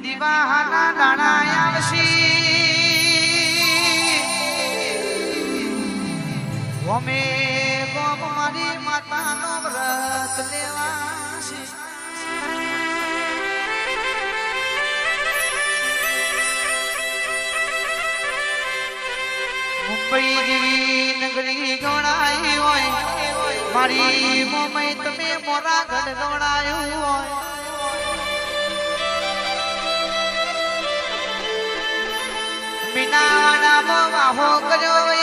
દીવાના દાણા આવશી ગોમે ગોમ મારી માતાનો વ્રત લેવાશી મુંબઈ જેવી નગરી ગણાઈ હોય મારી મુંબઈ તમે મોરા ગઢ ગણાયું હોય મીનાવાડામાં વાહો કર્યો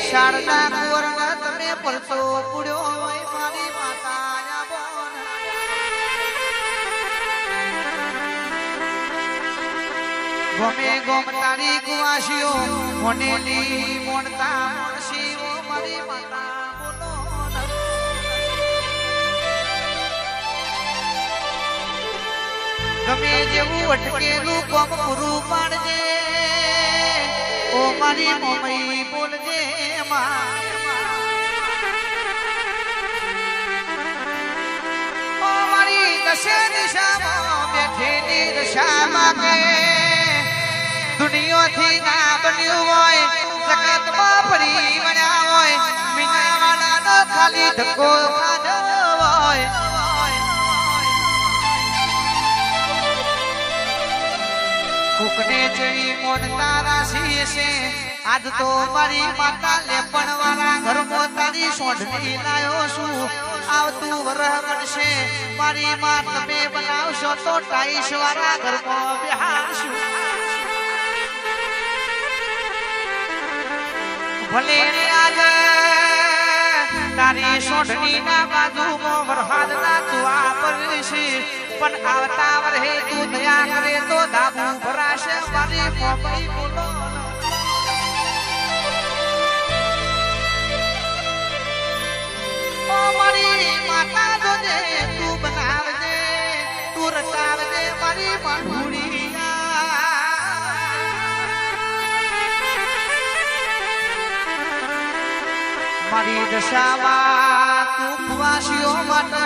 શારદા કુંવરના તમે પરસો પૂડ્યો હોય મારી માતા બોન ગમે ગોમ તારી કુવાસીઓ મોનેલી મોણતા મોણસીઓ મારી માતા બોલો ગમે જેવું અટકેલું કોમ પૂરું પાડજે ઓ મારી મમ્મી બોલજે ઓ મારી દશે દિશામાં બેઠેલી દશામાં કે દુનિયાથી ના બન્યું હોય જગતમાં ફરી બન્યા હોય મીનાવાડાનો ખાલી ધક્કો ખાધો હોય કોકને જઈ મોન તારા છે આજ તો મારી માતા લેપણ વાળા ઘરમાં તારી સોઢની લાયો છું આવતું વરહ બનશે મારી માં તમે બનાવશો તો ટાઈસ વાળા ઘરમાં બેહાડશું ભલે આજે તારી સોઢની ના બાજુમાં વરહાદના તુઆ પરશે પણ આવતા વરહે તું દયા કરે તો ધાબુ ભરાશે મારી મોબાઈ બોલો ઓ મારી માતા જોજે તું બનાવજે તું રચાવજે મારી માઠુડી મારી દશામાં તું કુવાસીઓ માટે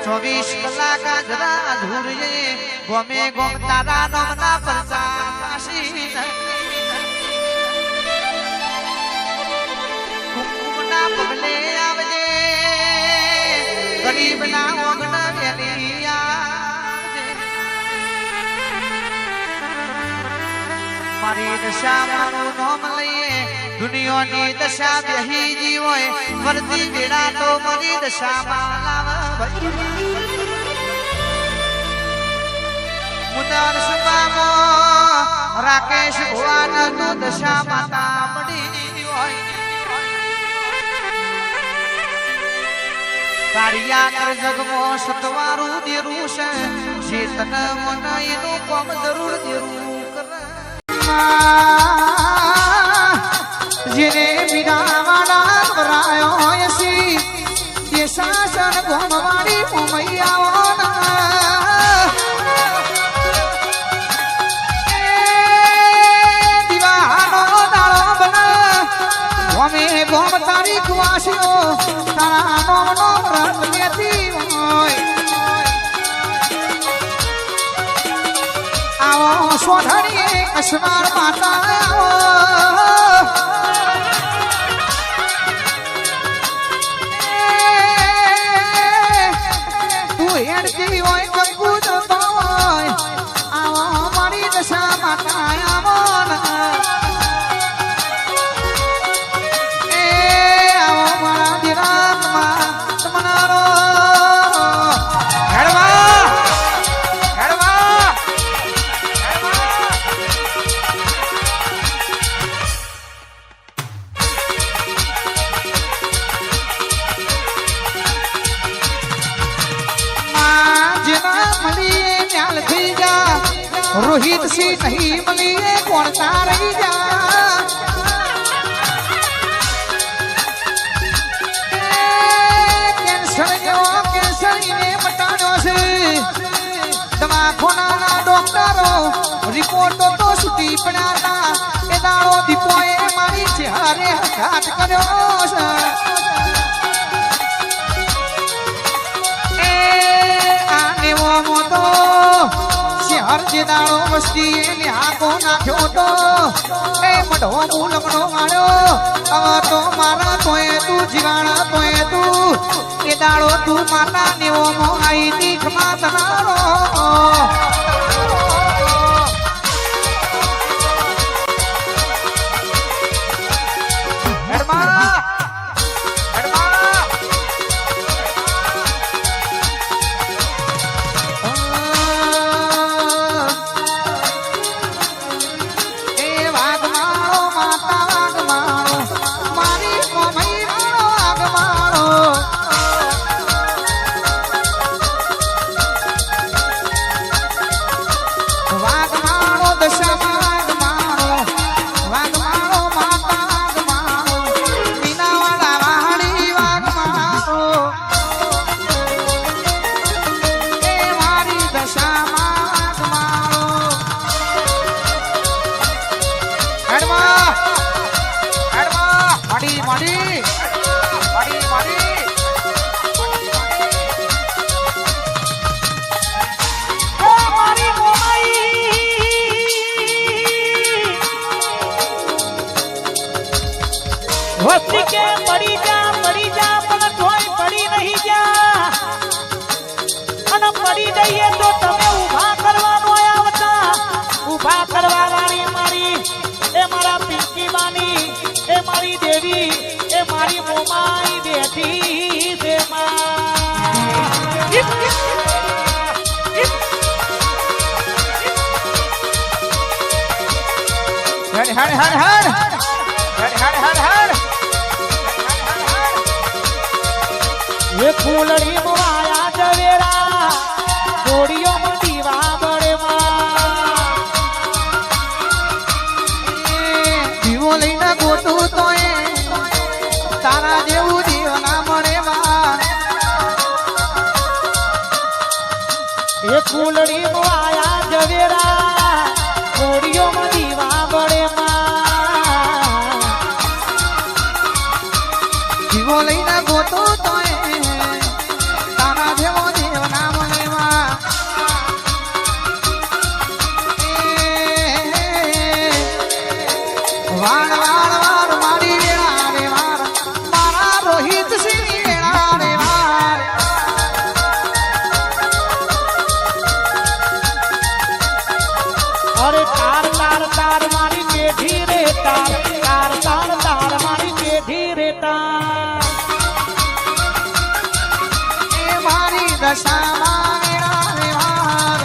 24 કલાક જરા અધૂરજે ગમે ગોમ તારા નામના પરચાશી કુમકુમના પગલે આવજે ગરીબના ઓગણ વેલી આવજે મારી દશા મારું નામ લઈએ દુનિયાની દશા બેહી જી હોય વર્તી વેળા તો મારી દશામાં લાવ મુદાર સુબામો રાકેશ ભુવાન નો દશા માતા મળી હોય કાળિયા કર જગમો સતવારું દેરું છે ચેતન મન એનું કોમ જરૂર દેરું કરે જેને મીનાવાડા ભરાયો હોય સી તે શાસન ગોમવાડી ઉમૈયાઓના દીવાનો દાળો બના ગોમે ગોમ તારી કુવાસીઓ તારા નોમનો વ્રત લેતી હોય આવો સોઢણીએ કસમાર માતા આવો હેડતી હોય કંકુ જતો હોય આવો મારી દશા માતા આવોન એ આવો મારા દિરાતમાં તમારો હેડવા હેડવા રોહિત સિંહ નહીં મળીએ કોણ તારી જા કેન્સર જેવો કેન્સરીને મટાડ્યો છે દવાખાનાના ડોક્ટરો રિપોર્ટો તો છૂટી પડ્યા એ દાડો દીપોએ મારી ચહેરે ઘાટ કર્યો છે એ આને મોતો જે દાડો વસ્તી એને હાકો નાખ્યો તો એ મઢો મૂલમનો માર્યો હવે તો મારા તોય તું જીવાણા તોય તું એ દાડો તું માતા નેવો મો આઈ દીખ માતનારો વસ્તી કે પડી જા પણ તોય પડી નહીં જા અને પડી જઈએ તો તમે ઊભા કરવાનો આવતા ઊભા કરવા વાળી મારી એ મારા પિંકી બાની એ મારી દેવી એ મારી મોમાઈ બેઠી છે હર હર હર હર એ ફૂલડી મોયા જવેરા જોડીઓ દીવા બળે દીવો લઈને ગોતું તોય તારા જેવું દીવ ના મળે એ ફૂલડી મોયા જવેરા જોડીઓ દીવા બળે દીવો લઈને ગોતું તોય અરે તાર તાર તાર મારી પેઢી રે તાર તાર તાર તાર મારી પેઢી રે તાર એ મારી દશામાં વેળા રે વાર